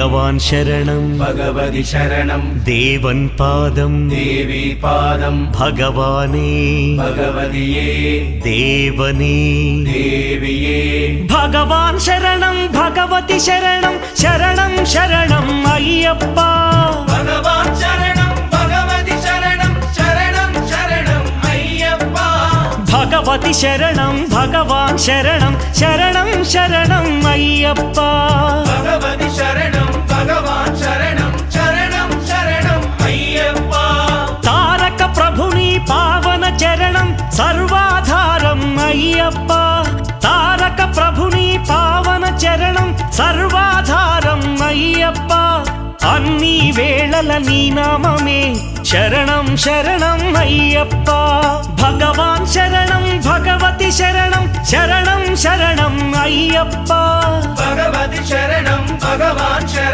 भगवान् शरणं भगवति शरणं देवन् पादं देवी पादं भगवाने भगवदिये देवने देविये भगवान् शरणं भगवति शरणं शरणं शरणं अय्यप्पा भगवान् शरणं भगवति शरणं शरणं शरणं अय्यप्पा भगवति शरणं भगवान् शरणं शरणं शरणं अय्यप्पा भगवति शरणं भगवान् शरणं शरणं शरणं अय्यप्पा तारक प्रभुनि पावन चरणं सर्वाधारं अय्यप्पा तारक प्रभुनि पावन चरणं सर्वाधारं अय्यप्पा अन्नी वेळల నీ నామమే శరణం శరణం అయ్యప్ప భగవాన్ శరణం భగవతి శరణం శరణం శరణం అయ్యప్ప भगवति शरणं भगवान् शरणं